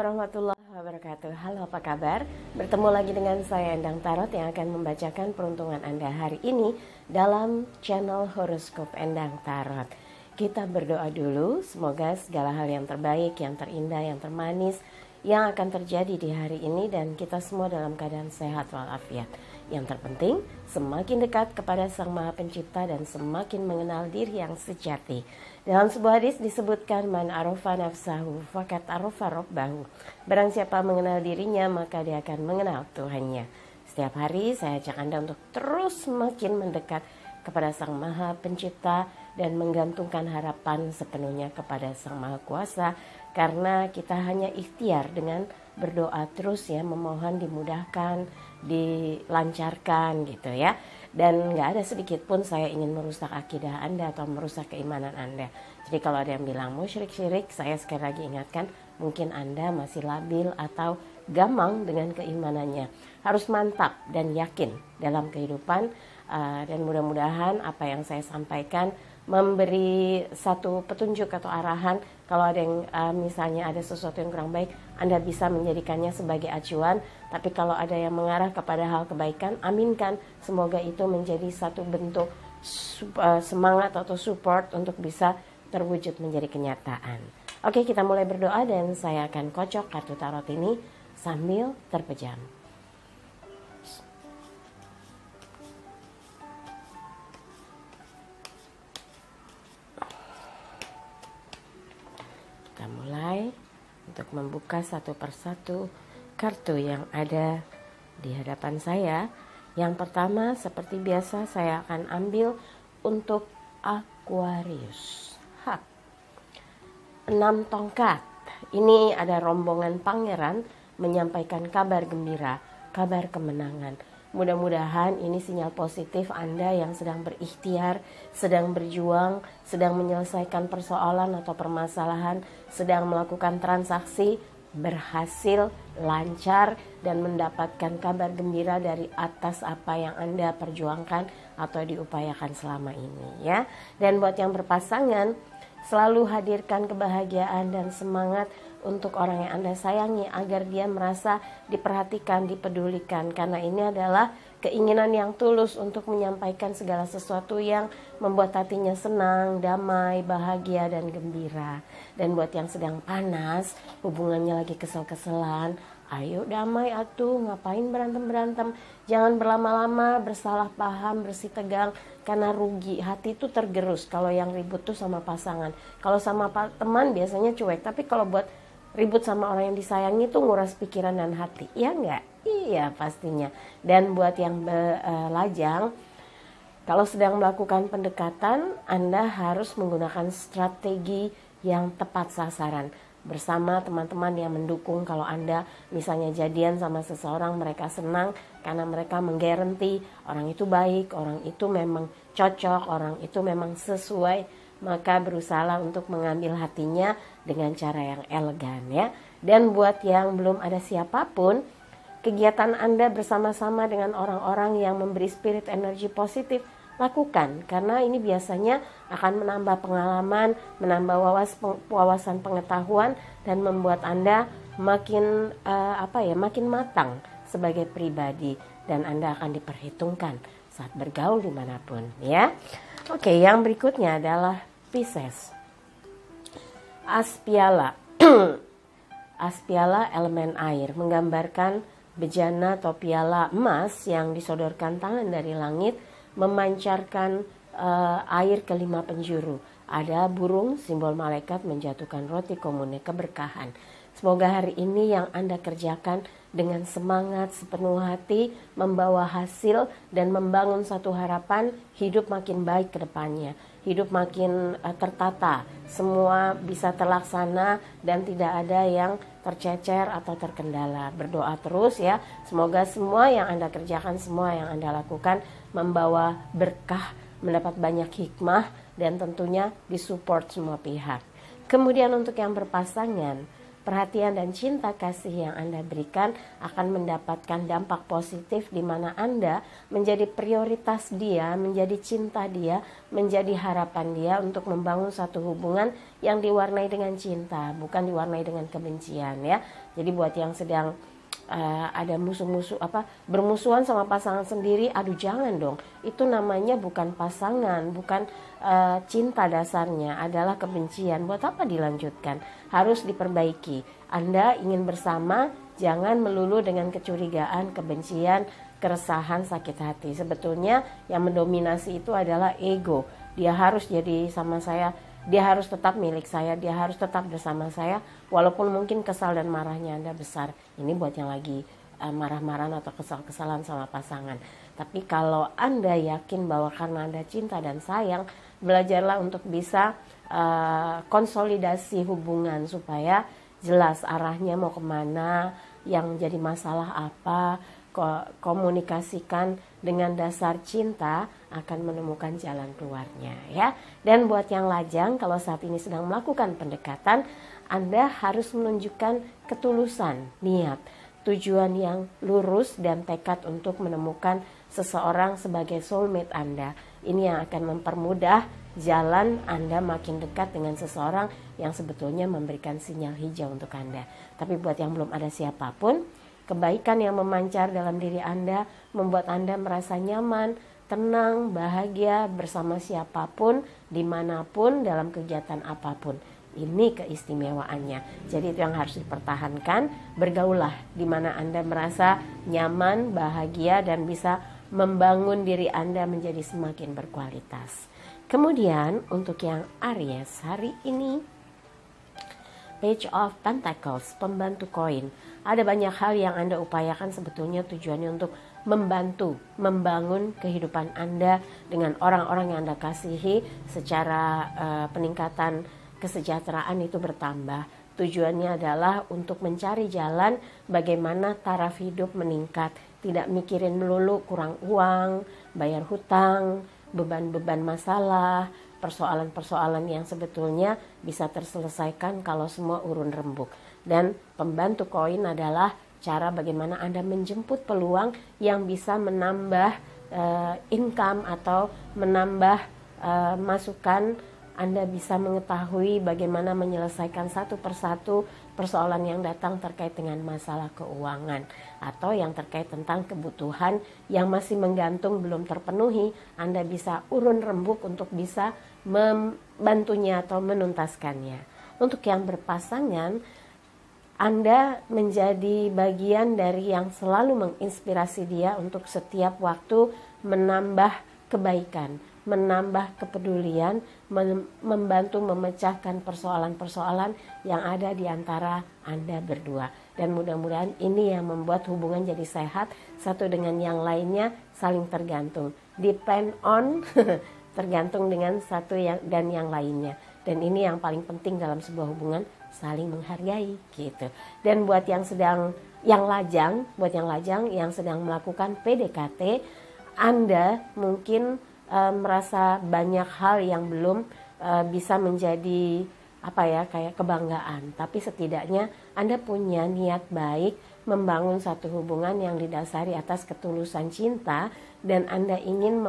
warahmatullahi wabarakatuh. Halo, apa kabar? Bertemu lagi dengan saya Endang Tarot yang akan membacakan peruntungan Anda hari ini dalam channel Horoskop Endang Tarot. Kita berdoa dulu, semoga segala hal yang terbaik, yang terindah, yang termanis yang akan terjadi di hari ini dan kita semua dalam keadaan sehat walafiat. Yang terpenting, semakin dekat kepada Sang Maha Pencipta dan semakin mengenal diri yang sejati. Dalam sebuah hadis disebutkan, man arofa nafsahu fakat arofa robbahu. Barang siapa mengenal dirinya, maka dia akan mengenal Tuhannya. Setiap hari saya ajak Anda untuk terus semakin mendekat kepada Sang Maha Pencipta dan menggantungkan harapan sepenuhnya kepada Sang Maha Kuasa, karena kita hanya ikhtiar dengan berdoa terus ya, memohon dimudahkan, dilancarkan gitu ya. Dan gak ada sedikit pun saya ingin merusak akidah Anda atau merusak keimanan Anda. Jadi kalau ada yang bilang mau syirik-syirik, saya sekali lagi ingatkan, mungkin Anda masih labil atau gamang dengan keimanannya. Harus mantap dan yakin dalam kehidupan, dan mudah-mudahan apa yang saya sampaikan memberi satu petunjuk atau arahan. Kalau ada yang misalnya ada sesuatu yang kurang baik, Anda bisa menjadikannya sebagai acuan. Tapi kalau ada yang mengarah kepada hal kebaikan, aminkan. Semoga itu menjadi satu bentuk semangat atau support untuk bisa terwujud menjadi kenyataan. Oke, kita mulai berdoa dan saya akan kocok kartu tarot ini sambil terpejam. Kita mulai untuk membuka satu persatu kartu yang ada di hadapan saya. Yang pertama, seperti biasa saya akan ambil untuk Aquarius. 6 tongkat. Ini ada rombongan pangeran menyampaikan kabar gembira, kabar kemenangan. Mudah-mudahan ini sinyal positif Anda yang sedang berikhtiar, sedang berjuang, sedang menyelesaikan persoalan atau permasalahan, sedang melakukan transaksi, berhasil, lancar, dan mendapatkan kabar gembira dari atas apa yang Anda perjuangkan atau diupayakan selama ini ya. Dan buat yang berpasangan, selalu hadirkan kebahagiaan dan semangat untuk orang yang Anda sayangi agar dia merasa diperhatikan, dipedulikan, karena ini adalah keinginan yang tulus untuk menyampaikan segala sesuatu yang membuat hatinya senang, damai, bahagia, dan gembira. Dan buat yang sedang panas, hubungannya lagi kesel-keselan, ayo damai atuh, ngapain berantem-berantem, jangan berlama-lama, bersalah paham, bersih tegang, karena rugi, hati itu tergerus kalau yang ribut tuh sama pasangan. Kalau sama teman biasanya cuek, tapi kalau buat ribut sama orang yang disayangi itu nguras pikiran dan hati, iya enggak? Iya pastinya. Dan buat yang lajang, kalau sedang melakukan pendekatan, Anda harus menggunakan strategi yang tepat sasaran bersama teman-teman yang mendukung. Kalau Anda misalnya jadian sama seseorang, mereka senang karena mereka menggaranti orang itu baik, orang itu memang cocok, orang itu memang sesuai, maka berusahalah untuk mengambil hatinya dengan cara yang elegan ya. Dan buat yang belum ada siapapun, kegiatan Anda bersama-sama dengan orang-orang yang memberi spirit energi positif, lakukan, karena ini biasanya akan menambah pengalaman, menambah wawasan pengetahuan, dan membuat Anda makin makin matang sebagai pribadi, dan Anda akan diperhitungkan saat bergaul dimanapun ya. Oke, yang berikutnya adalah Pisces. As piala. As piala elemen air, menggambarkan bejana atau piala emas yang disodorkan tangan dari langit, memancarkan air ke 5 penjuru. Ada burung, simbol malaikat menjatuhkan roti komune, keberkahan. Semoga hari ini yang Anda kerjakan dengan semangat sepenuh hati, membawa hasil dan membangun satu harapan, hidup makin baik ke depannya. Hidup makin tertata, semua bisa terlaksana dan tidak ada yang tercecer atau terkendala. Berdoa terus ya, semoga semua yang Anda kerjakan, semua yang Anda lakukan membawa berkah, mendapat banyak hikmah, dan tentunya disupport semua pihak. Kemudian untuk yang berpasangan, perhatian dan cinta kasih yang Anda berikan akan mendapatkan dampak positif di mana Anda menjadi prioritas dia, menjadi cinta dia, menjadi harapan dia untuk membangun satu hubungan yang diwarnai dengan cinta, bukan diwarnai dengan kebencian ya. Jadi buat yang sedang ada musuh-musuh bermusuhan sama pasangan sendiri, aduh jangan dong, itu namanya bukan pasangan, bukan cinta, dasarnya adalah kebencian. Buat apa dilanjutkan? Harus diperbaiki. Anda ingin bersama, jangan melulu dengan kecurigaan, kebencian, keresahan, sakit hati. Sebetulnya yang mendominasi itu adalah ego. Dia harus jadi sama saya, dia harus tetap milik saya, dia harus tetap bersama saya, walaupun mungkin kesal dan marahnya Anda besar. Ini buat yang lagi marah-marahan atau kesal-kesalan sama pasangan. Tapi kalau Anda yakin bahwa karena Anda cinta dan sayang, belajarlah untuk bisa konsolidasi hubungan supaya jelas arahnya mau kemana, yang jadi masalah apa, komunikasikan dengan dasar cinta akan menemukan jalan keluarnya ya. Dan buat yang lajang, kalau saat ini sedang melakukan pendekatan, Anda harus menunjukkan ketulusan, niat, tujuan yang lurus dan tekad untuk menemukan seseorang sebagai soulmate Anda. Ini yang akan mempermudah jalan Anda makin dekat dengan seseorang yang sebetulnya memberikan sinyal hijau untuk Anda. Tapi buat yang belum ada siapapun, kebaikan yang memancar dalam diri Anda membuat Anda merasa nyaman, tenang, bahagia bersama siapapun, dimanapun, dalam kegiatan apapun. Ini keistimewaannya. Jadi itu yang harus dipertahankan. Bergaullah di mana Anda merasa nyaman, bahagia, dan bisa membangun diri Anda menjadi semakin berkualitas. Kemudian untuk yang Aries hari ini, Page of Pentacles, pembantu koin. Ada banyak hal yang Anda upayakan sebetulnya tujuannya untuk membantu, membangun kehidupan Anda dengan orang-orang yang Anda kasihi secara peningkatan kesejahteraan itu bertambah. Tujuannya adalah untuk mencari jalan bagaimana taraf hidup meningkat. Tidak mikirin melulu kurang uang, bayar hutang, beban-beban masalah, persoalan-persoalan yang sebetulnya bisa terselesaikan kalau semua urun rembuk. Dan pembantu koin adalah cara bagaimana Anda menjemput peluang yang bisa menambah income atau menambah masukan. Anda bisa mengetahui bagaimana menyelesaikan satu persatu persoalan yang datang terkait dengan masalah keuangan atau yang terkait tentang kebutuhan yang masih menggantung belum terpenuhi. Anda bisa urun rembuk untuk bisa membantunya atau menuntaskannya. Untuk yang berpasangan, Anda menjadi bagian dari yang selalu menginspirasi dia untuk setiap waktu menambah kebaikan, menambah kepedulian, membantu memecahkan persoalan-persoalan yang ada di antara Anda berdua. Dan mudah-mudahan ini yang membuat hubungan jadi sehat, satu dengan yang lainnya saling tergantung. Depend on, tergantung dengan satu dan yang lainnya. Dan ini yang paling penting dalam sebuah hubungan, saling menghargai gitu. Dan buat yang lajang yang sedang melakukan PDKT, Anda mungkin merasa banyak hal yang belum bisa menjadi kayak kebanggaan, tapi setidaknya Anda punya niat baik membangun satu hubungan yang didasari atas ketulusan cinta, dan Anda ingin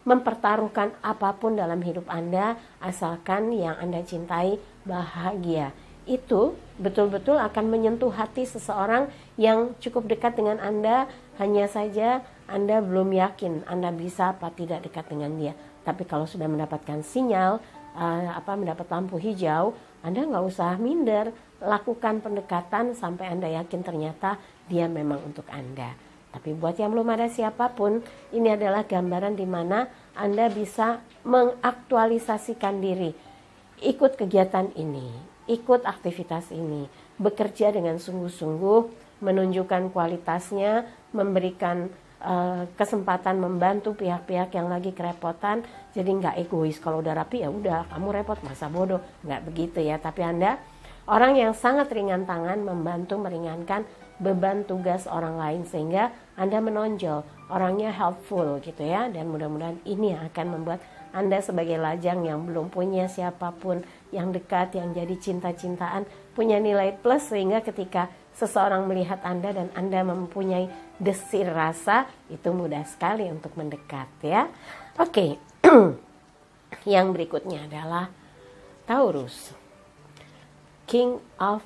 mempertaruhkan apapun dalam hidup Anda asalkan yang Anda cintai bahagia. Itu betul-betul akan menyentuh hati seseorang yang cukup dekat dengan Anda, hanya saja Anda belum yakin Anda bisa apa tidak dekat dengan dia. Tapi kalau sudah mendapatkan sinyal, mendapat lampu hijau, Anda nggak usah minder, lakukan pendekatan sampai Anda yakin ternyata dia memang untuk Anda. Tapi buat yang belum ada siapapun, ini adalah gambaran di mana Anda bisa mengaktualisasikan diri. Ikut kegiatan ini, ikut aktivitas ini, bekerja dengan sungguh-sungguh, menunjukkan kualitasnya, memberikan kesempatan membantu pihak-pihak yang lagi kerepotan. Jadi nggak egois, kalau udah rapi ya udah kamu repot, masa bodoh, nggak begitu ya. Tapi Anda orang yang sangat ringan tangan, membantu meringankan beban tugas orang lain sehingga Anda menonjol, orangnya helpful gitu ya. Dan mudah-mudahan ini yang akan membuat Anda sebagai lajang yang belum punya siapapun yang dekat, yang jadi cinta-cintaan, punya nilai plus sehingga ketika seseorang melihat Anda dan Anda mempunyai desir rasa, itu mudah sekali untuk mendekat ya. Oke. Yang berikutnya adalah Taurus, King of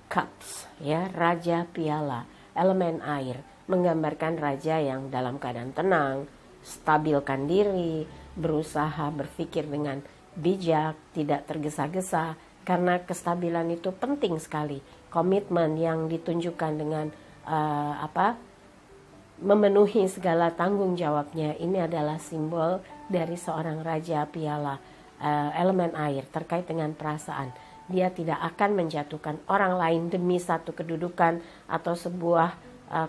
Cups ya, Raja Piala, elemen air, menggambarkan raja yang dalam keadaan tenang, stabilkan diri, berusaha berpikir dengan bijak, tidak tergesa-gesa, karena kestabilan itu penting sekali. Komitmen yang ditunjukkan dengan memenuhi segala tanggung jawabnya, ini adalah simbol dari seorang raja piala, elemen air, terkait dengan perasaan. Dia tidak akan menjatuhkan orang lain demi satu kedudukan atau sebuah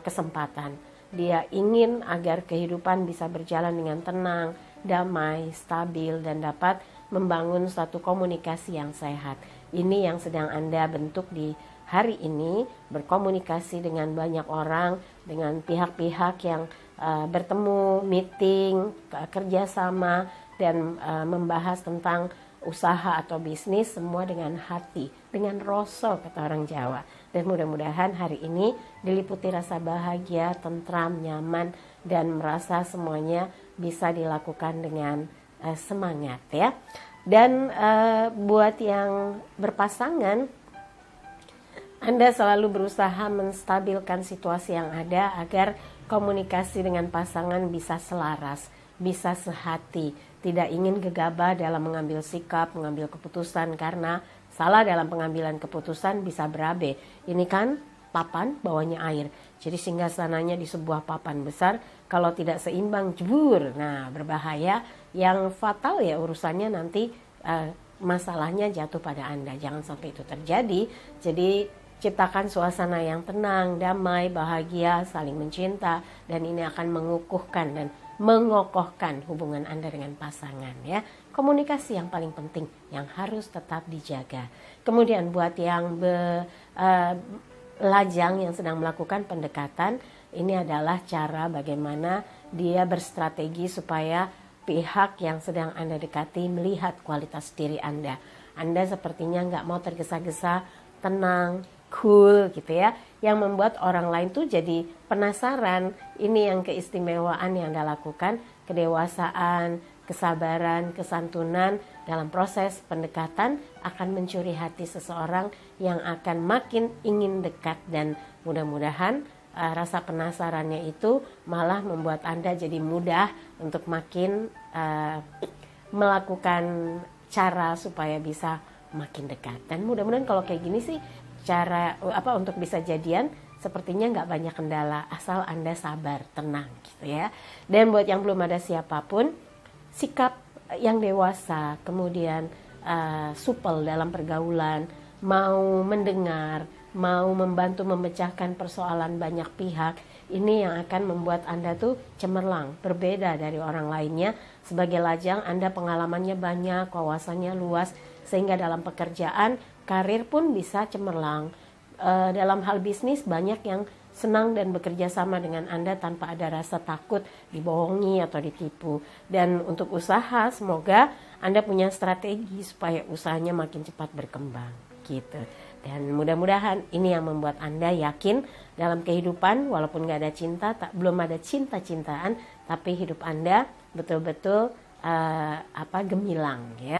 kesempatan. Dia ingin agar kehidupan bisa berjalan dengan tenang, damai, stabil, dan dapat membangun satu komunikasi yang sehat. Ini yang sedang Anda bentuk di hari ini, berkomunikasi dengan banyak orang, dengan pihak-pihak yang bertemu, meeting, kerjasama, dan membahas tentang usaha atau bisnis, semua dengan hati, dengan rasa kata orang Jawa. Dan mudah-mudahan hari ini diliputi rasa bahagia, tentram, nyaman, dan merasa semuanya bisa dilakukan dengan semangat ya. Dan buat yang berpasangan, Anda selalu berusaha menstabilkan situasi yang ada agar komunikasi dengan pasangan bisa selaras, bisa sehati, tidak ingin gegabah dalam mengambil sikap, mengambil keputusan, karena salah dalam pengambilan keputusan bisa berabe. Ini kan papan, bawahnya air. Jadi singgasananya di sebuah papan besar, kalau tidak seimbang, jebur. Nah, berbahaya. Yang fatal ya urusannya nanti masalahnya jatuh pada Anda. Jangan sampai itu terjadi. Jadi ciptakan suasana yang tenang, damai, bahagia, saling mencinta, dan ini akan mengukuhkan dan mengokohkan hubungan Anda dengan pasangan ya. Komunikasi yang paling penting yang harus tetap dijaga. Kemudian buat yang lajang yang sedang melakukan pendekatan, ini adalah cara bagaimana dia berstrategi supaya pihak yang sedang Anda dekati melihat kualitas diri Anda. Anda sepertinya nggak mau tergesa-gesa, tenang, cool gitu ya, yang membuat orang lain tuh jadi penasaran. Ini yang keistimewaan yang Anda lakukan, kedewasaan, kesabaran, kesantunan dalam proses pendekatan akan mencuri hati seseorang yang akan makin ingin dekat, dan mudah-mudahan rasa penasarannya itu malah membuat Anda jadi mudah untuk makin melakukan cara supaya bisa makin dekat. Dan mudah-mudahan kalau kayak gini sih cara untuk bisa jadian sepertinya nggak banyak kendala, asal Anda sabar, tenang gitu ya. Dan buat yang belum ada siapapun, sikap yang dewasa, kemudian supel dalam pergaulan, mau mendengar, mau membantu memecahkan persoalan banyak pihak, ini yang akan membuat Anda tuh cemerlang, berbeda dari orang lainnya. Sebagai lajang, Anda pengalamannya banyak, wawasannya luas, sehingga dalam pekerjaan, karir pun bisa cemerlang. Dalam hal bisnis, banyak yang senang dan bekerja sama dengan Anda tanpa ada rasa takut dibohongi atau ditipu. Dan untuk usaha, semoga Anda punya strategi supaya usahanya makin cepat berkembang gitu. Dan mudah-mudahan ini yang membuat Anda yakin dalam kehidupan, walaupun gak ada cinta, belum ada cinta-cintaan, tapi hidup Anda betul-betul gemilang ya.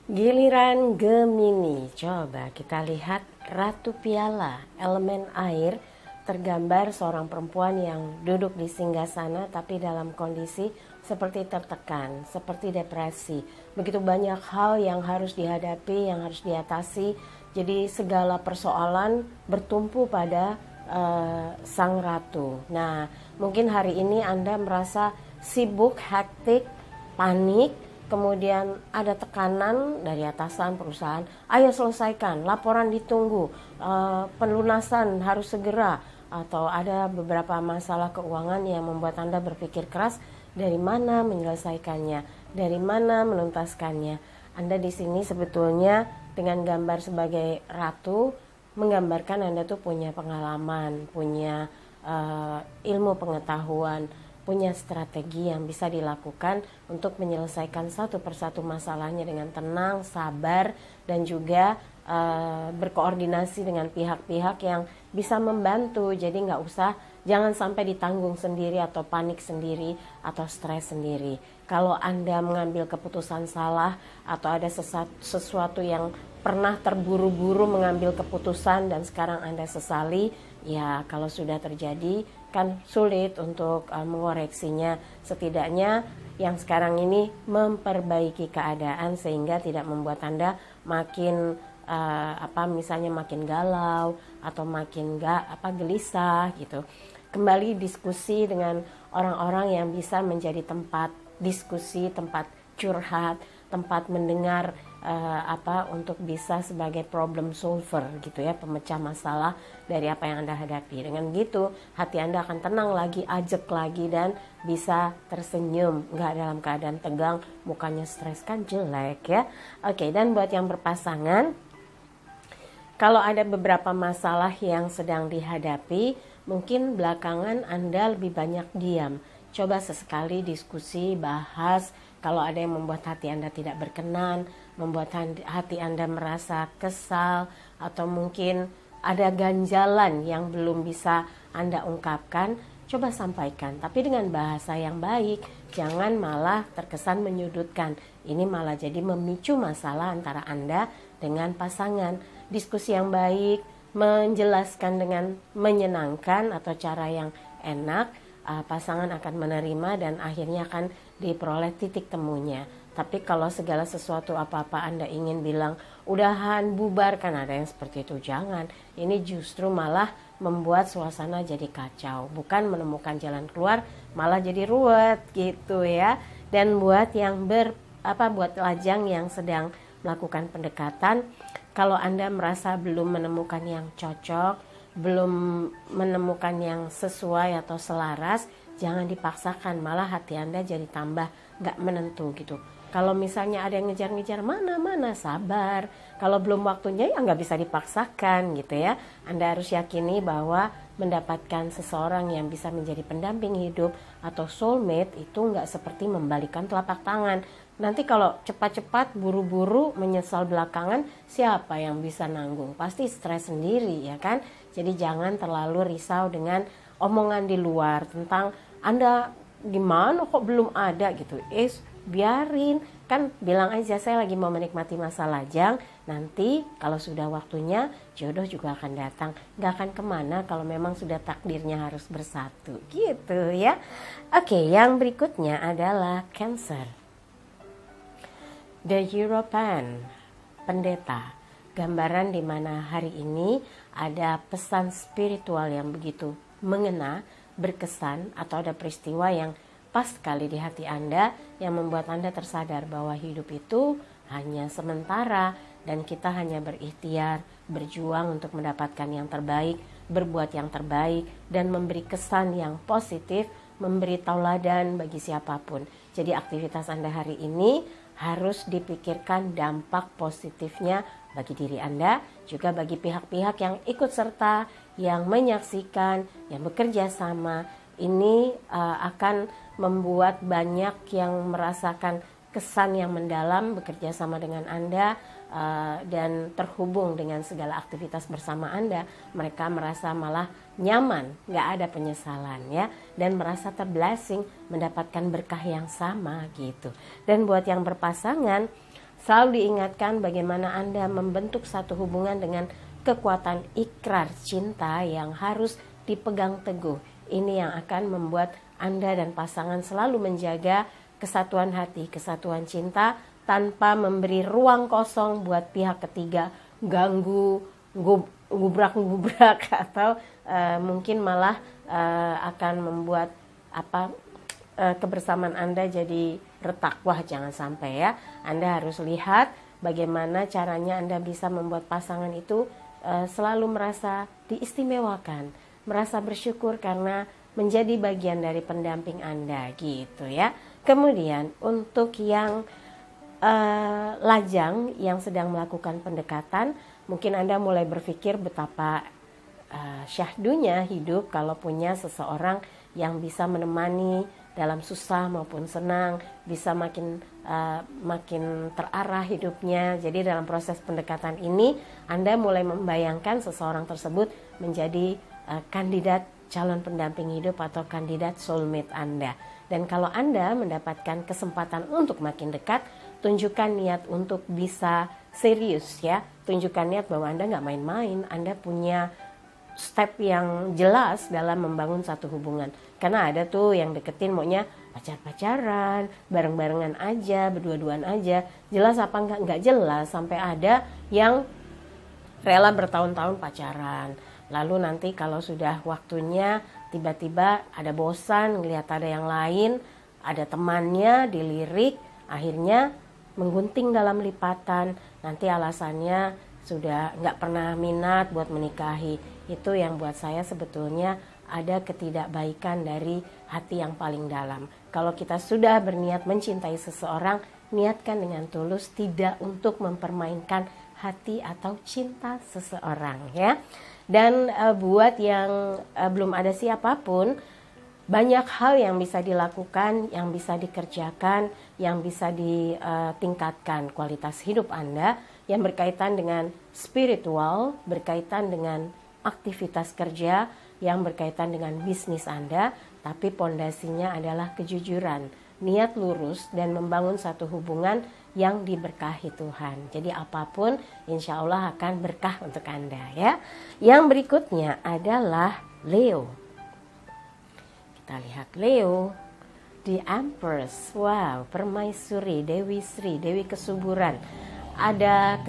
Giliran Gemini, coba kita lihat Ratu Piala, elemen air, tergambar seorang perempuan yang duduk di singgasana tapi dalam kondisi seperti tertekan, seperti depresi. Begitu banyak hal yang harus dihadapi, yang harus diatasi. Jadi segala persoalan bertumpu pada sang ratu. Nah, mungkin hari ini Anda merasa sibuk, hektik, panik, kemudian ada tekanan dari atasan perusahaan, ayo selesaikan, laporan ditunggu, pelunasan harus segera, atau ada beberapa masalah keuangan yang membuat Anda berpikir keras dari mana menyelesaikannya, dari mana menuntaskannya. Anda di sini sebetulnya dengan gambar sebagai ratu menggambarkan Anda tuh punya pengalaman, punya ilmu pengetahuan, punya strategi yang bisa dilakukan untuk menyelesaikan satu persatu masalahnya dengan tenang, sabar, dan juga berkoordinasi dengan pihak-pihak yang bisa membantu. Jadi jangan sampai ditanggung sendiri atau panik sendiri atau stres sendiri. Kalau Anda mengambil keputusan salah atau ada sesuatu yang pernah terburu-buru mengambil keputusan dan sekarang Anda sesali, ya kalau sudah terjadi kan sulit untuk mengoreksinya. Setidaknya yang sekarang ini memperbaiki keadaan sehingga tidak membuat Anda makin misalnya makin galau atau makin gelisah gitu. Kembali diskusi dengan orang-orang yang bisa menjadi tempat diskusi, tempat curhat, tempat mendengar untuk bisa sebagai problem solver gitu ya, pemecah masalah dari apa yang Anda hadapi. Dengan gitu hati Anda akan tenang lagi, ajak lagi, dan bisa tersenyum, nggak dalam keadaan tegang, mukanya stres kan jelek ya. Oke, dan buat yang berpasangan, kalau ada beberapa masalah yang sedang dihadapi, mungkin belakangan Anda lebih banyak diam. Coba sesekali diskusi, bahas. Kalau ada yang membuat hati Anda tidak berkenan, membuat hati Anda merasa kesal, atau mungkin ada ganjalan yang belum bisa Anda ungkapkan, coba sampaikan. Tapi dengan bahasa yang baik, jangan malah terkesan menyudutkan. Ini malah jadi memicu masalah antara Anda dengan pasangan. Diskusi yang baik, menjelaskan dengan menyenangkan atau cara yang enak, pasangan akan menerima dan akhirnya akan diperoleh titik temunya. Tapi kalau segala sesuatu apa-apa Anda ingin bilang, udahan, bubar, kan ada yang seperti itu. Jangan, ini justru malah membuat suasana jadi kacau, bukan menemukan jalan keluar, malah jadi ruwet gitu ya. Dan buat yang buat lajang yang sedang melakukan pendekatan, kalau Anda merasa belum menemukan yang cocok, belum menemukan yang sesuai atau selaras, jangan dipaksakan, malah hati Anda jadi tambah gak menentu gitu. Kalau misalnya ada yang ngejar-ngejar, mana sabar. Kalau belum waktunya ya gak bisa dipaksakan gitu ya. Anda harus yakini bahwa mendapatkan seseorang yang bisa menjadi pendamping hidup atau soulmate itu gak seperti membalikan telapak tangan. Nanti kalau cepat-cepat, buru-buru, menyesal belakangan, siapa yang bisa nanggung? Pasti stres sendiri ya kan? Jadi jangan terlalu risau dengan omongan di luar tentang Anda gimana kok belum ada gitu. Biarin, kan bilang aja saya lagi mau menikmati masa lajang, nanti kalau sudah waktunya jodoh juga akan datang. Gak akan kemana kalau memang sudah takdirnya harus bersatu gitu ya. Oke, yang berikutnya adalah Cancer. The Hierophant, pendeta, gambaran di mana hari ini ada pesan spiritual yang begitu mengena, berkesan, atau ada peristiwa yang pas sekali di hati Anda yang membuat Anda tersadar bahwa hidup itu hanya sementara dan kita hanya berikhtiar, berjuang untuk mendapatkan yang terbaik, berbuat yang terbaik, dan memberi kesan yang positif, memberi tauladan bagi siapapun. Jadi aktivitas Anda hari ini harus dipikirkan dampak positifnya bagi diri Anda, juga bagi pihak-pihak yang ikut serta, yang menyaksikan, yang bekerja sama. Ini akan membuat banyak yang merasakan kesan yang mendalam bekerja sama dengan Anda dan terhubung dengan segala aktivitas bersama Anda. Mereka merasa malah nyaman, gak ada penyesalan ya, dan merasa terblessing mendapatkan berkah yang sama gitu. Dan buat yang berpasangan, selalu diingatkan bagaimana Anda membentuk satu hubungan dengan kekuatan ikrar cinta yang harus dipegang teguh. Ini yang akan membuat Anda dan pasangan selalu menjaga kesatuan hati, kesatuan cinta, tanpa memberi ruang kosong buat pihak ketiga ganggu, gubrak atau mungkin malah akan membuat kebersamaan Anda jadi retak. Wah, jangan sampai ya. Anda harus lihat bagaimana caranya Anda bisa membuat pasangan itu selalu merasa diistimewakan, merasa bersyukur karena menjadi bagian dari pendamping Anda gitu ya. Kemudian untuk yang lajang yang sedang melakukan pendekatan, mungkin Anda mulai berpikir betapa syahdunya hidup kalau punya seseorang yang bisa menemani dalam susah maupun senang, bisa makin terarah hidupnya. Jadi dalam proses pendekatan ini Anda mulai membayangkan seseorang tersebut menjadi kandidat calon pendamping hidup atau kandidat soulmate Anda. Dan kalau Anda mendapatkan kesempatan untuk makin dekat, tunjukkan niat untuk bisa serius ya. Tunjukkan niat bahwa Anda nggak main-main, Anda punya step yang jelas dalam membangun satu hubungan. Karena ada tuh yang deketin maunya pacar-pacaran, bareng-barengan aja, berdua-duaan aja. Jelas apa nggak jelas, sampai ada yang rela bertahun-tahun pacaran. Lalu nanti kalau sudah waktunya tiba-tiba ada bosan, ngelihat ada yang lain, ada temannya dilirik, akhirnya menggunting dalam lipatan. Nanti alasannya sudah nggak pernah minat buat menikahi. Itu yang buat saya sebetulnya ada ketidakbaikan dari hati yang paling dalam. Kalau kita sudah berniat mencintai seseorang, niatkan dengan tulus, tidak untuk mempermainkan hati atau cinta seseorang ya. Dan buat yang belum ada siapapun, banyak hal yang bisa dilakukan, yang bisa dikerjakan, yang bisa ditingkatkan kualitas hidup Anda yang berkaitan dengan spiritual, berkaitan dengan aktivitas kerja, yang berkaitan dengan bisnis Anda, tapi pondasinya adalah kejujuran, niat lurus, dan membangun satu hubungan yang diberkahi Tuhan. Jadi apapun insya Allah akan berkah untuk Anda ya. Yang berikutnya adalah Leo. Kita lihat Leo, the Empress. Wow, permaisuri, Dewi Sri, Dewi kesuburan. Ada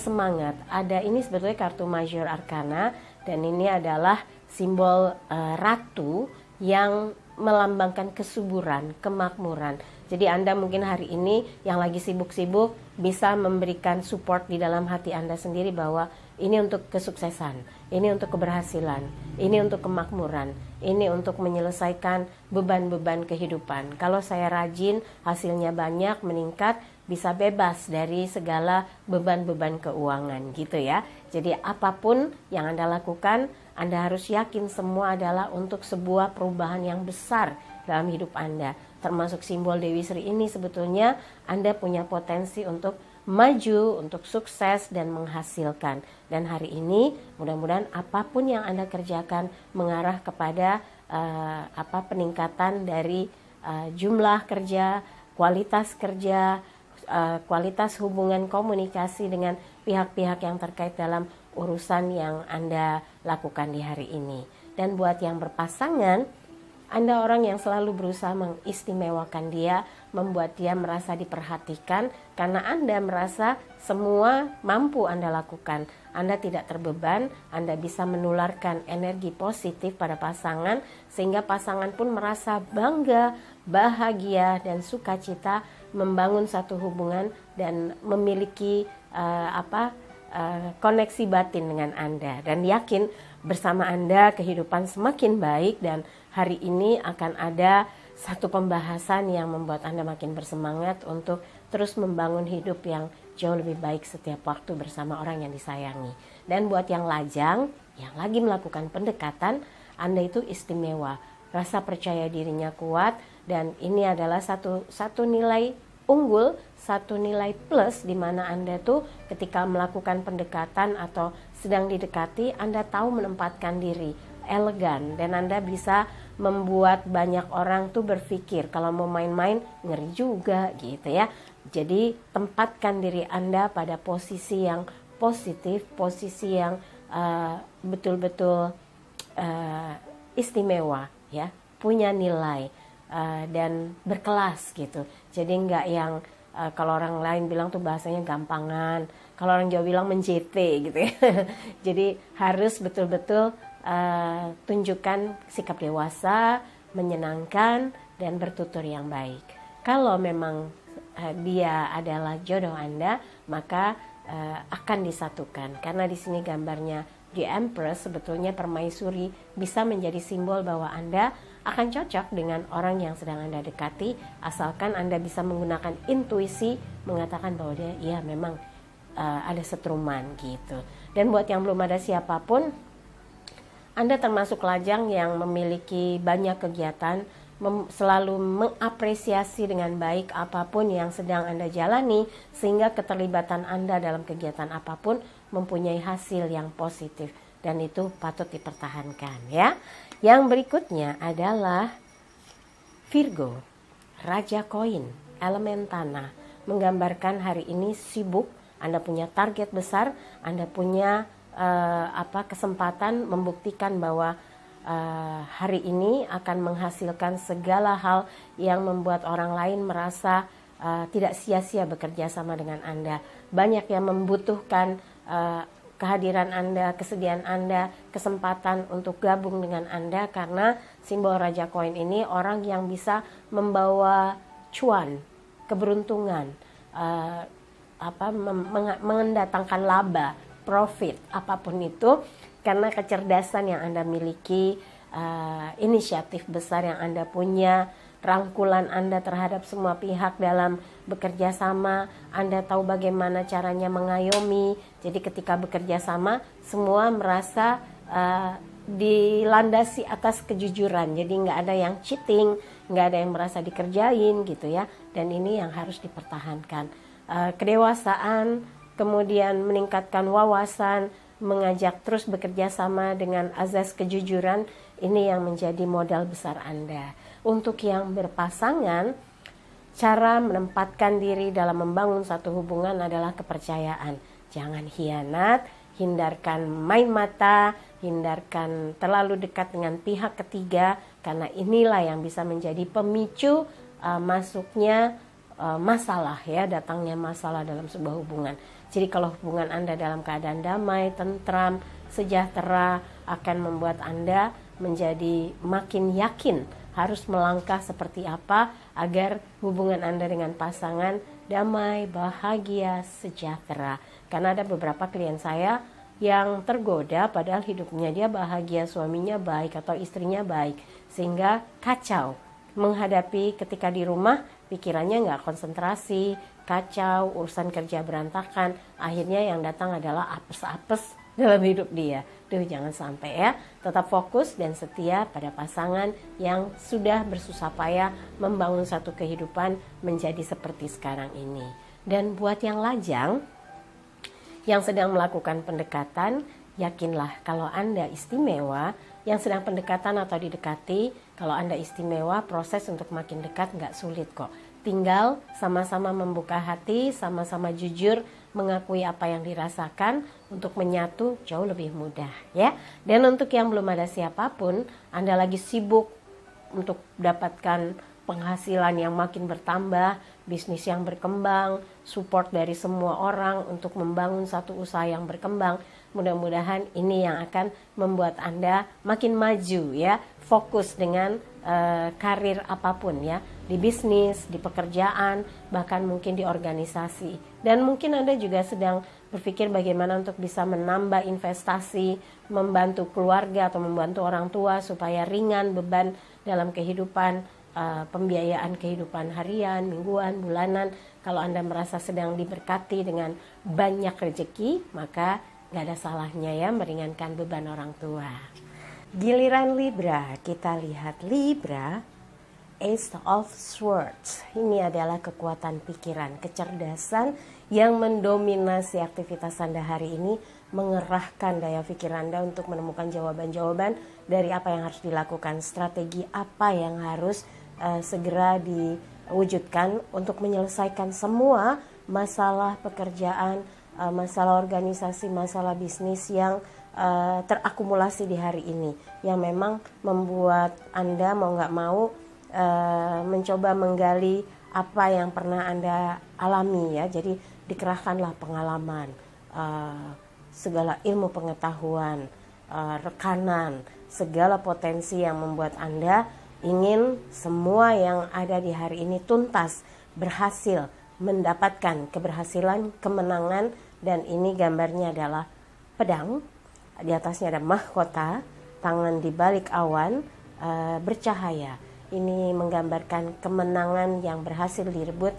semangat. Ada, ini sebetulnya kartu Major Arcana, dan ini adalah simbol ratu yang melambangkan kesuburan, kemakmuran. Jadi Anda mungkin hari ini yang lagi sibuk-sibuk bisa memberikan support di dalam hati Anda sendiri bahwa ini untuk kesuksesan, ini untuk keberhasilan, ini untuk kemakmuran, ini untuk menyelesaikan beban-beban kehidupan. Kalau saya rajin, hasilnya banyak, meningkat, bisa bebas dari segala beban-beban keuangan gitu ya. Jadi apapun yang Anda lakukan, Anda harus yakin semua adalah untuk sebuah perubahan yang besar dalam hidup Anda. Termasuk simbol Dewi Sri ini sebetulnya Anda punya potensi untuk maju, untuk sukses dan menghasilkan. Dan hari ini mudah-mudahan apapun yang Anda kerjakan mengarah kepada peningkatan dari jumlah kerja, kualitas hubungan komunikasi dengan pihak-pihak yang terkait dalam urusan yang Anda lakukan di hari ini. Dan buat yang berpasangan, Anda orang yang selalu berusaha mengistimewakan dia, membuat dia merasa diperhatikan, karena Anda merasa semua mampu Anda lakukan. Anda tidak terbeban, Anda bisa menularkan energi positif pada pasangan, sehingga pasangan pun merasa bangga, bahagia, dan sukacita membangun satu hubungan dan memiliki koneksi batin dengan Anda. Dan yakin bersama Anda kehidupan semakin baik, dan hari ini akan ada satu pembahasan yang membuat Anda makin bersemangat untuk terus membangun hidup yang jauh lebih baik setiap waktu bersama orang yang disayangi. Dan buat yang lajang, yang lagi melakukan pendekatan, Anda itu istimewa, rasa percaya dirinya kuat, dan ini adalah satu nilai unggul, satu nilai plus di mana Anda tuh ketika melakukan pendekatan atau sedang didekati, Anda tahu menempatkan diri elegan, dan Anda bisa membuat banyak orang tuh berpikir kalau mau main-main ngeri juga gitu ya. Jadi tempatkan diri Anda pada posisi yang positif, posisi yang betul-betul istimewa ya, punya nilai dan berkelas gitu. Jadi nggak yang kalau orang lain bilang tuh bahasanya gampangan, kalau orang Jawa bilang menjete gitu ya. Jadi harus betul-betul tunjukkan sikap dewasa, menyenangkan, dan bertutur yang baik. Kalau memang dia adalah jodoh Anda, maka akan disatukan. Karena di sini gambarnya The Empress, sebetulnya permaisuri bisa menjadi simbol bahwa Anda akan cocok dengan orang yang sedang Anda dekati, asalkan Anda bisa menggunakan intuisi mengatakan bahwa dia ya memang ada setruman gitu. Dan buat yang belum ada siapapun, Anda termasuk lajang yang memiliki banyak kegiatan, selalu mengapresiasi dengan baik apapun yang sedang Anda jalani, sehingga keterlibatan Anda dalam kegiatan apapun mempunyai hasil yang positif, dan itu patut dipertahankan ya. Yang berikutnya adalah Virgo, Raja Koin, elemen tanah, menggambarkan hari ini sibuk, Anda punya target besar, Anda punya kesempatan membuktikan bahwa hari ini akan menghasilkan segala hal yang membuat orang lain merasa tidak sia-sia bekerja sama dengan Anda. Banyak yang membutuhkan kehadiran Anda, kesediaan Anda, kesempatan untuk gabung dengan Anda, karena simbol Raja Koin ini orang yang bisa membawa cuan, keberuntungan, mendatangkan laba, profit, apapun itu, karena kecerdasan yang Anda miliki, inisiatif besar yang Anda punya, rangkulan Anda terhadap semua pihak dalam bekerja sama, Anda tahu bagaimana caranya mengayomi. Jadi ketika bekerja sama, semua merasa dilandasi atas kejujuran. Jadi nggak ada yang cheating, nggak ada yang merasa dikerjain gitu ya. Dan ini yang harus dipertahankan. Kedewasaan, kemudian meningkatkan wawasan, mengajak terus bekerja sama dengan azas kejujuran, ini yang menjadi modal besar Anda. Untuk yang berpasangan, cara menempatkan diri dalam membangun satu hubungan adalah kepercayaan. Jangan hianat, hindarkan main mata, hindarkan terlalu dekat dengan pihak ketiga, karena inilah yang bisa menjadi pemicu masuknya masalah ya, datangnya masalah dalam sebuah hubungan. Jadi kalau hubungan Anda dalam keadaan damai, tentram, sejahtera, akan membuat Anda menjadi makin yakin harus melangkah seperti apa agar hubungan Anda dengan pasangan damai, bahagia, sejahtera. Karena ada beberapa klien saya yang tergoda padahal hidupnya dia bahagia, suaminya baik atau istrinya baik, sehingga kacau menghadapi ketika di rumah, pikirannya nggak konsentrasi, kacau, urusan kerja berantakan, akhirnya yang datang adalah apes-apes dalam hidup dia. Jangan sampai ya, tetap fokus dan setia pada pasangan yang sudah bersusah payah membangun satu kehidupan menjadi seperti sekarang ini. Dan buat yang lajang, yang sedang melakukan pendekatan, yakinlah kalau Anda istimewa. Yang sedang pendekatan atau didekati, kalau Anda istimewa, proses untuk makin dekat nggak sulit kok. Tinggal sama-sama membuka hati, sama-sama jujur, mengakui apa yang dirasakan, untuk menyatu jauh lebih mudah ya. Dan untuk yang belum ada siapapun, Anda lagi sibuk untuk dapatkan penghasilan yang makin bertambah, bisnis yang berkembang, support dari semua orang untuk membangun satu usaha yang berkembang. Mudah-mudahan ini yang akan membuat Anda makin maju ya, fokus dengan karir apapun ya, di bisnis, di pekerjaan, bahkan mungkin di organisasi. Dan mungkin Anda juga sedang berpikir bagaimana untuk bisa menambah investasi, membantu keluarga atau membantu orang tua supaya ringan beban dalam kehidupan, pembiayaan kehidupan harian, mingguan, bulanan. Kalau Anda merasa sedang diberkati dengan banyak rezeki, maka gak ada salahnya ya meringankan beban orang tua. Giliran Libra, kita lihat Libra, Ace of Swords. Ini adalah kekuatan pikiran, kecerdasan yang mendominasi aktivitas Anda hari ini, mengerahkan daya pikir Anda untuk menemukan jawaban-jawaban dari apa yang harus dilakukan, strategi apa yang harus segera diwujudkan untuk menyelesaikan semua masalah pekerjaan, masalah organisasi, masalah bisnis yang terakumulasi di hari ini, yang memang membuat Anda mau nggak mau mencoba menggali apa yang pernah Anda alami ya. Jadi dikerahkanlah pengalaman, segala ilmu pengetahuan, rekanan, segala potensi yang membuat Anda ingin semua yang ada di hari ini tuntas, berhasil, mendapatkan keberhasilan, kemenangan. Dan ini gambarnya adalah pedang, di atasnya ada mahkota, tangan di balik awan, bercahaya. Ini menggambarkan kemenangan yang berhasil direbut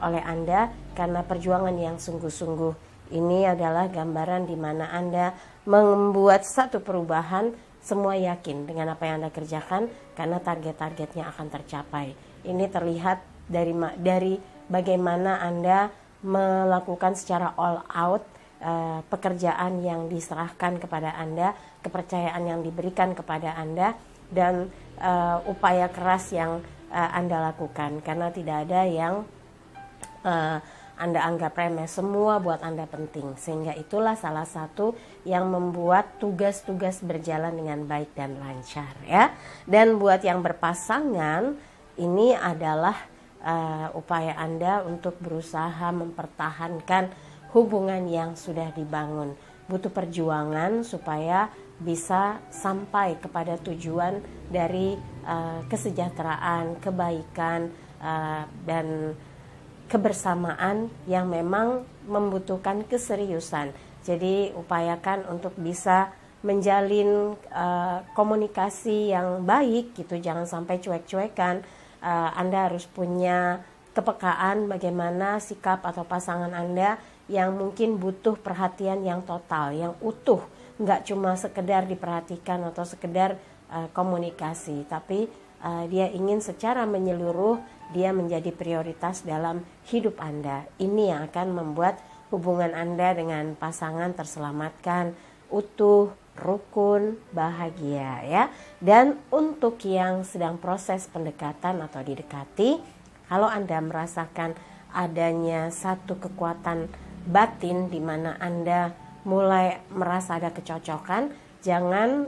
oleh Anda karena perjuangan yang sungguh-sungguh Ini adalah gambaran di mana Anda membuat satu perubahan, semua yakin dengan apa yang Anda kerjakan karena target-targetnya akan tercapai. Ini terlihat dari bagaimana Anda melakukan secara all out pekerjaan yang diserahkan kepada Anda, kepercayaan yang diberikan kepada Anda, dan upaya keras yang Anda lakukan, karena tidak ada yang Anda anggap remeh, semua buat Anda penting. Sehingga itulah salah satu yang membuat tugas-tugas berjalan dengan baik dan lancar ya. Dan buat yang berpasangan, ini adalah upaya Anda untuk berusaha mempertahankan hubungan yang sudah dibangun. Butuh perjuangan supaya bisa sampai kepada tujuan dari kesejahteraan, kebaikan, dan kebersamaan yang memang membutuhkan keseriusan. Jadi upayakan untuk bisa menjalin komunikasi yang baik gitu, jangan sampai cuek-cuekan. Anda harus punya kepekaan bagaimana sikap atau pasangan Anda yang mungkin butuh perhatian yang total, yang utuh, nggak cuma sekedar diperhatikan atau sekedar komunikasi, tapi dia ingin secara menyeluruh dia menjadi prioritas dalam hidup Anda. Ini yang akan membuat hubungan Anda dengan pasangan terselamatkan, utuh, rukun, bahagia ya. Dan untuk yang sedang proses pendekatan atau didekati, kalau Anda merasakan adanya satu kekuatan batin di mana Anda mulai merasa ada kecocokan, jangan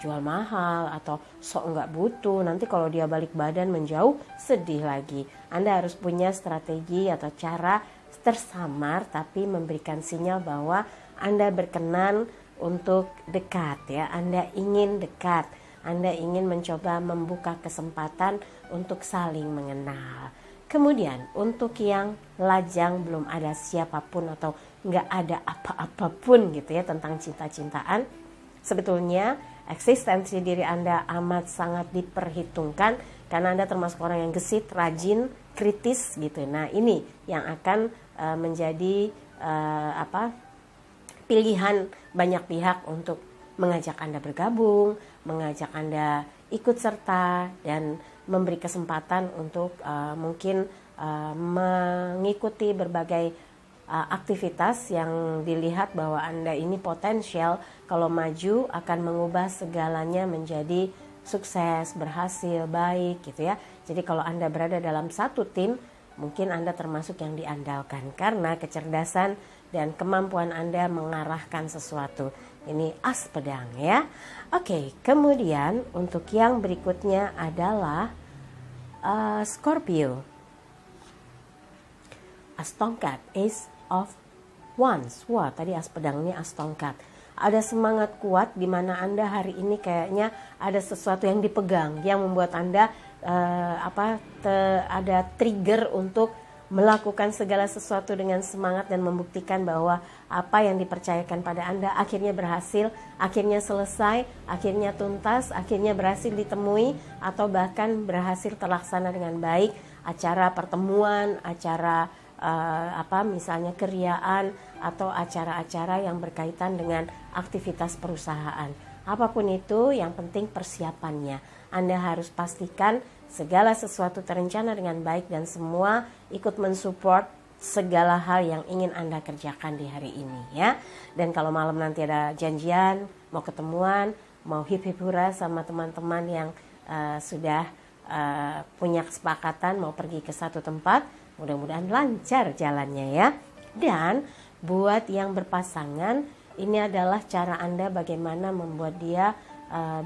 jual mahal atau sok nggak butuh. Nanti kalau dia balik badan menjauh, sedih lagi. Anda harus punya strategi atau cara tersamar tapi memberikan sinyal bahwa Anda berkenan untuk dekat ya. Anda ingin dekat. Anda ingin mencoba membuka kesempatan untuk saling mengenal. Kemudian untuk yang lajang, belum ada siapapun atau nggak ada apa-apapun gitu ya tentang cinta-cintaan, sebetulnya eksistensi diri Anda amat sangat diperhitungkan karena Anda termasuk orang yang gesit, rajin, kritis gitu. Nah ini yang akan menjadi pilihan banyak pihak untuk mengajak Anda bergabung, mengajak Anda ikut serta, dan memberi kesempatan untuk mungkin mengikuti berbagai aktivitas yang dilihat bahwa Anda ini potensial kalau maju akan mengubah segalanya menjadi sukses, berhasil, baik gitu ya. Jadi kalau Anda berada dalam satu tim, mungkin Anda termasuk yang diandalkan karena kecerdasan dan kemampuan Anda mengarahkan sesuatu. Ini as pedang ya. Oke, kemudian untuk yang berikutnya adalah Scorpio. As tongkat, Ace of Wands. Wah, tadi as pedang, ini as tongkat. Ada semangat kuat di mana Anda hari ini kayaknya ada sesuatu yang dipegang yang membuat Anda ada trigger untuk melakukan segala sesuatu dengan semangat dan membuktikan bahwa apa yang dipercayakan pada Anda akhirnya berhasil, akhirnya selesai, akhirnya tuntas, akhirnya berhasil ditemui atau bahkan berhasil terlaksana dengan baik. Acara pertemuan, acara misalnya keriaan atau acara-acara yang berkaitan dengan aktivitas perusahaan. Apapun itu, yang penting persiapannya. Anda harus pastikan segala sesuatu terencana dengan baik dan semua ikut mensupport segala hal yang ingin Anda kerjakan di hari ini ya. Dan kalau malam nanti ada janjian, mau ketemuan, mau hip-hip hura sama teman-teman yang sudah punya kesepakatan mau pergi ke satu tempat, mudah-mudahan lancar jalannya ya. Dan buat yang berpasangan, ini adalah cara Anda bagaimana membuat dia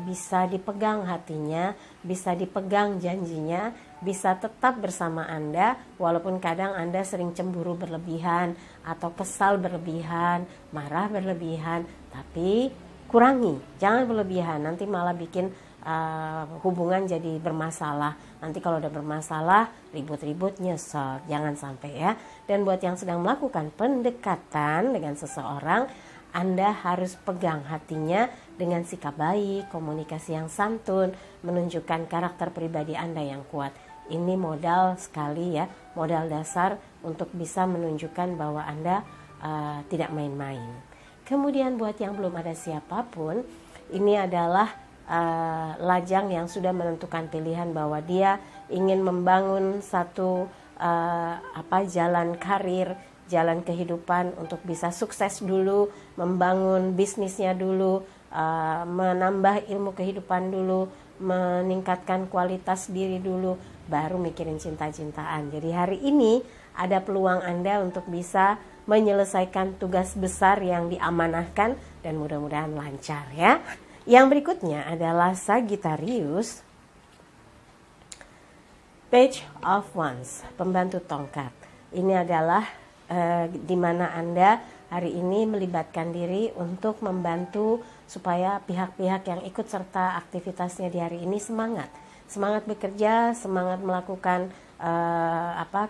bisa dipegang hatinya, bisa dipegang janjinya, bisa tetap bersama Anda walaupun kadang Anda sering cemburu berlebihan atau kesal berlebihan, marah berlebihan, tapi kurangi, jangan berlebihan, nanti malah bikin hubungan jadi bermasalah. Nanti kalau udah bermasalah, ribut-ribut, nyesel, jangan sampai ya. Dan buat yang sedang melakukan pendekatan dengan seseorang, Anda harus pegang hatinya dengan sikap baik, komunikasi yang santun, menunjukkan karakter pribadi Anda yang kuat. Ini modal sekali ya, modal dasar untuk bisa menunjukkan bahwa Anda tidak main-main. Kemudian buat yang belum ada siapapun, ini adalah lajang yang sudah menentukan pilihan bahwa dia ingin membangun satu jalan karir, jalan kehidupan untuk bisa sukses dulu, membangun bisnisnya dulu, menambah ilmu kehidupan dulu, meningkatkan kualitas diri dulu, baru mikirin cinta-cintaan. Jadi hari ini ada peluang Anda untuk bisa menyelesaikan tugas besar yang diamanahkan dan mudah-mudahan lancar ya. Yang berikutnya adalah Sagittarius, Page of Wands, pembantu tongkat. Ini adalah di mana Anda hari ini melibatkan diri untuk membantu supaya pihak-pihak yang ikut serta aktivitasnya di hari ini semangat bekerja, semangat melakukan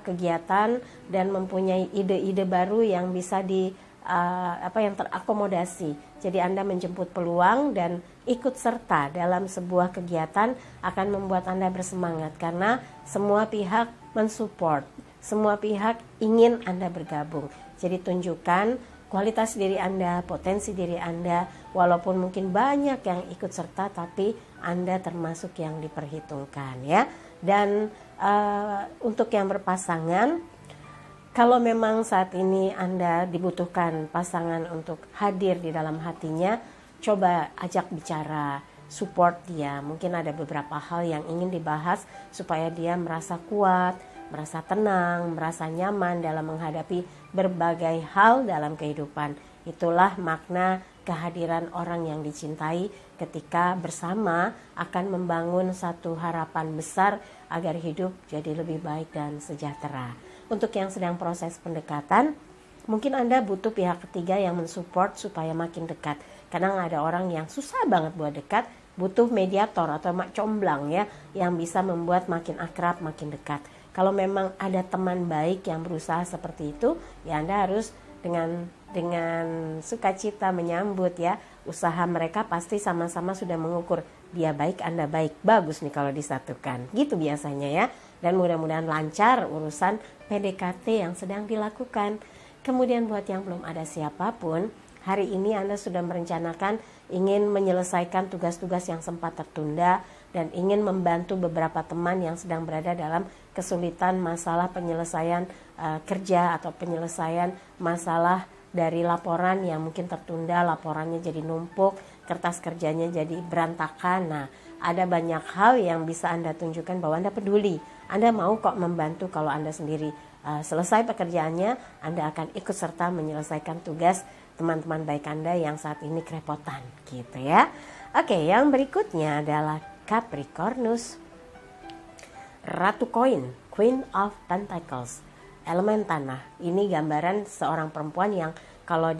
kegiatan dan mempunyai ide-ide baru yang bisa yang terakomodasi. Jadi Anda menjemput peluang dan ikut serta dalam sebuah kegiatan akan membuat Anda bersemangat karena semua pihak mensupport, semua pihak ingin Anda bergabung. Jadi tunjukkan kualitas diri Anda, potensi diri Anda, walaupun mungkin banyak yang ikut serta tapi Anda termasuk yang diperhitungkan ya. Dan untuk yang berpasangan, kalau memang saat ini Anda dibutuhkan pasangan untuk hadir di dalam hatinya, coba ajak bicara, support dia. Mungkin ada beberapa hal yang ingin dibahas supaya dia merasa kuat, merasa tenang, merasa nyaman dalam menghadapi berbagai hal dalam kehidupan. Itulah makna kehadiran orang yang dicintai ketika bersama akan membangun satu harapan besar agar hidup jadi lebih baik dan sejahtera. Untuk yang sedang proses pendekatan, mungkin Anda butuh pihak ketiga yang mensupport supaya makin dekat. Kadang ada orang yang susah banget buat dekat, butuh mediator atau mak comblang ya, yang bisa membuat makin akrab, makin dekat. Kalau memang ada teman baik yang berusaha seperti itu, ya Anda harus dengan sukacita menyambut ya. Usaha mereka pasti sama-sama sudah mengukur dia baik, Anda baik. Bagus nih kalau disatukan. Gitu biasanya ya. Dan mudah-mudahan lancar urusan PDKT yang sedang dilakukan. Kemudian buat yang belum ada siapapun, hari ini Anda sudah merencanakan ingin menyelesaikan tugas-tugas yang sempat tertunda dan ingin membantu beberapa teman yang sedang berada dalam kesulitan masalah penyelesaian kerja atau penyelesaian masalah dari laporan yang mungkin tertunda, laporannya jadi numpuk, kertas kerjanya jadi berantakan. Nah, ada banyak hal yang bisa Anda tunjukkan bahwa Anda peduli. Anda mau kok membantu kalau Anda sendiri selesai pekerjaannya, Anda akan ikut serta menyelesaikan tugas teman-teman baik Anda yang saat ini kerepotan gitu ya. Oke, yang berikutnya adalah Capricornus, Ratu Koin, Queen of Pentacles, elemen tanah. Ini gambaran seorang perempuan yang kalau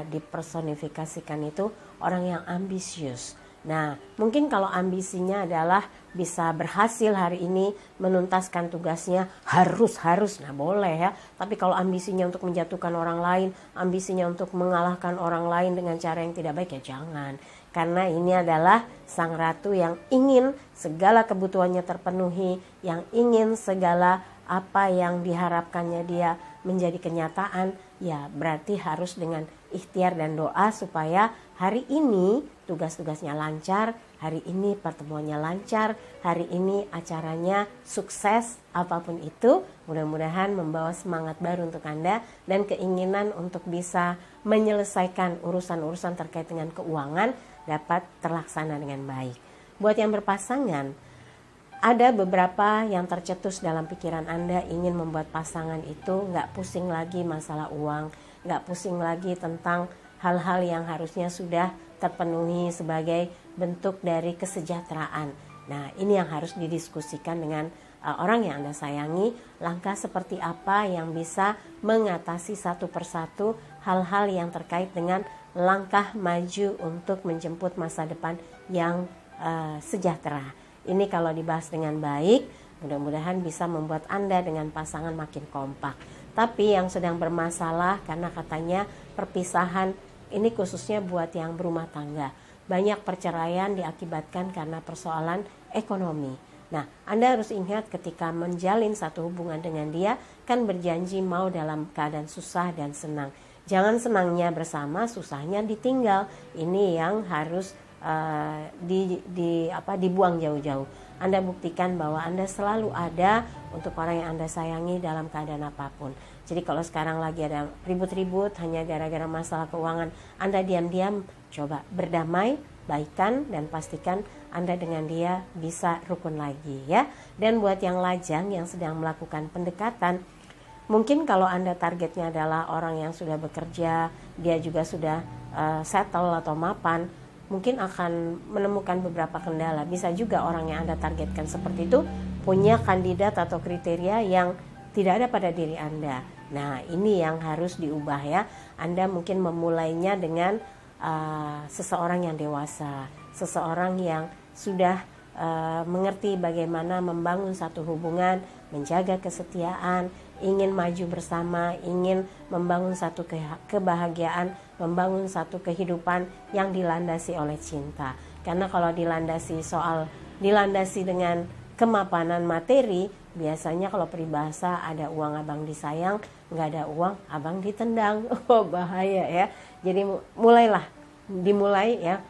dipersonifikasikan itu orang yang ambisius. Nah, mungkin kalau ambisinya adalah bisa berhasil hari ini menuntaskan tugasnya, harus, nah boleh ya. Tapi kalau ambisinya untuk menjatuhkan orang lain, ambisinya untuk mengalahkan orang lain dengan cara yang tidak baik, ya jangan. Karena ini adalah sang ratu yang ingin segala kebutuhannya terpenuhi, yang ingin segala apa yang diharapkannya dia menjadi kenyataan, ya berarti harus dengan ikhtiar dan doa supaya hari ini tugas-tugasnya lancar, hari ini pertemuannya lancar, hari ini acaranya sukses, apapun itu mudah-mudahan membawa semangat baru untuk Anda dan keinginan untuk bisa menyelesaikan urusan-urusan terkait dengan keuangan dapat terlaksana dengan baik. Buat yang berpasangan, ada beberapa yang tercetus dalam pikiran Anda ingin membuat pasangan itu nggak pusing lagi masalah uang, nggak pusing lagi tentang hal-hal yang harusnya sudah terpenuhi sebagai bentuk dari kesejahteraan. Nah, ini yang harus didiskusikan dengan orang yang Anda sayangi, langkah seperti apa yang bisa mengatasi satu persatu hal-hal yang terkait dengan langkah maju untuk menjemput masa depan yang sejahtera. Ini kalau dibahas dengan baik, mudah-mudahan bisa membuat Anda dengan pasangan makin kompak. Tapi yang sedang bermasalah karena katanya perpisahan, ini khususnya buat yang berumah tangga. Banyak perceraian diakibatkan karena persoalan ekonomi. Nah, Anda harus ingat ketika menjalin satu hubungan dengan dia, kan berjanji mau dalam keadaan susah dan senang. Jangan senangnya bersama, susahnya ditinggal. Ini yang harus dibuang jauh-jauh. Anda buktikan bahwa Anda selalu ada untuk orang yang Anda sayangi dalam keadaan apapun. Jadi kalau sekarang lagi ada ribut-ribut hanya gara-gara masalah keuangan, Anda diam-diam coba berdamai, baikan, dan pastikan Anda dengan dia bisa rukun lagi ya. Dan buat yang lajang yang sedang melakukan pendekatan, mungkin kalau Anda targetnya adalah orang yang sudah bekerja, dia juga sudah settle atau mapan, mungkin akan menemukan beberapa kendala. Bisa juga orang yang Anda targetkan seperti itu punya kandidat atau kriteria yang tidak ada pada diri Anda. Nah, ini yang harus diubah ya. Anda mungkin memulainya dengan seseorang yang dewasa, seseorang yang sudah mengerti bagaimana membangun satu hubungan, menjaga kesetiaan, ingin maju bersama, ingin membangun satu kebahagiaan, membangun satu kehidupan yang dilandasi oleh cinta. Karena kalau dilandasi dengan kemapanan materi, biasanya kalau peribahasa ada uang abang disayang, nggak ada uang abang ditendang. Oh, bahaya ya. Jadi dimulai ya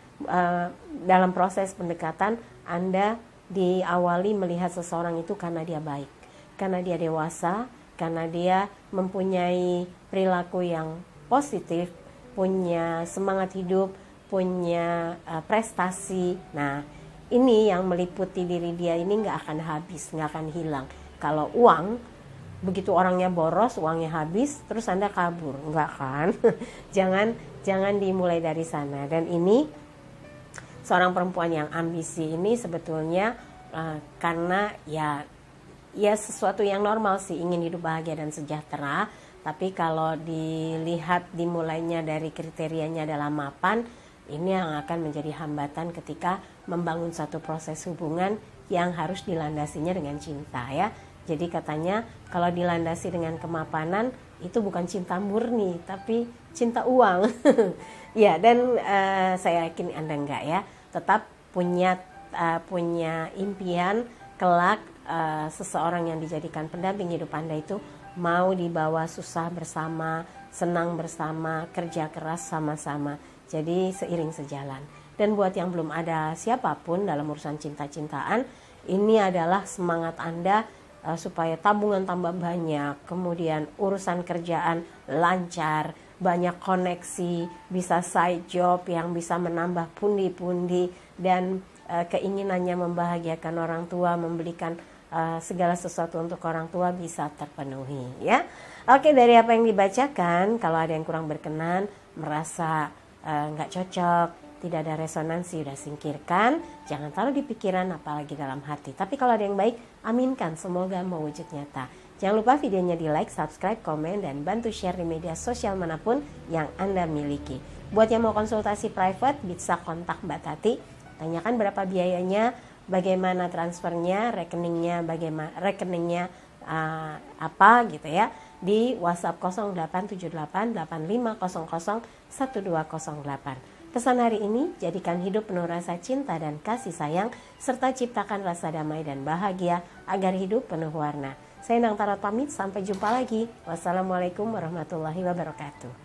dalam proses pendekatan. Anda diawali melihat seseorang itu karena dia baik, karena dia dewasa, karena dia mempunyai perilaku yang positif, punya semangat hidup, punya prestasi. Nah, ini yang meliputi diri dia ini nggak akan habis, nggak akan hilang. Kalau uang, begitu orangnya boros, uangnya habis, terus Anda kabur, nggak kan? jangan dimulai dari sana. Dan ini seorang perempuan yang ambisi ini sebetulnya karena ya sesuatu yang normal sih, ingin hidup bahagia dan sejahtera. Tapi kalau dilihat dimulainya dari kriterianya adalah mapan, ini yang akan menjadi hambatan ketika membangun satu proses hubungan yang harus dilandasinya dengan cinta ya. Jadi katanya kalau dilandasi dengan kemapanan itu bukan cinta murni, tapi cinta uang. Ya, dan saya yakin Anda enggak ya, tetap punya impian kelak seseorang yang dijadikan pendamping hidup Anda itu mau dibawa susah bersama, senang bersama, kerja keras sama-sama. Jadi seiring sejalan. Dan buat yang belum ada siapapun dalam urusan cinta-cintaan, ini adalah semangat Anda supaya tabungan tambah banyak, kemudian urusan kerjaan lancar, banyak koneksi, bisa side job yang bisa menambah pundi-pundi, dan keinginannya membahagiakan orang tua, membelikan segala sesuatu untuk orang tua bisa terpenuhi ya. Oke, dari apa yang dibacakan, kalau ada yang kurang berkenan, merasa nggak cocok, tidak ada resonansi, udah singkirkan, jangan taruh di pikiran apalagi dalam hati. Tapi kalau ada yang baik, aminkan, semoga mewujud nyata. Jangan lupa videonya di like, subscribe, komen, dan bantu share di media sosial manapun yang Anda miliki. Buat yang mau konsultasi private, bisa kontak Mbak Tati, tanyakan berapa biayanya, bagaimana transfernya, rekeningnya, apa gitu ya, di WhatsApp 087885001208. Pesan hari ini, jadikan hidup penuh rasa cinta dan kasih sayang, serta ciptakan rasa damai dan bahagia agar hidup penuh warna. Saya Nang Tarot pamit, sampai jumpa lagi. Wassalamualaikum warahmatullahi wabarakatuh.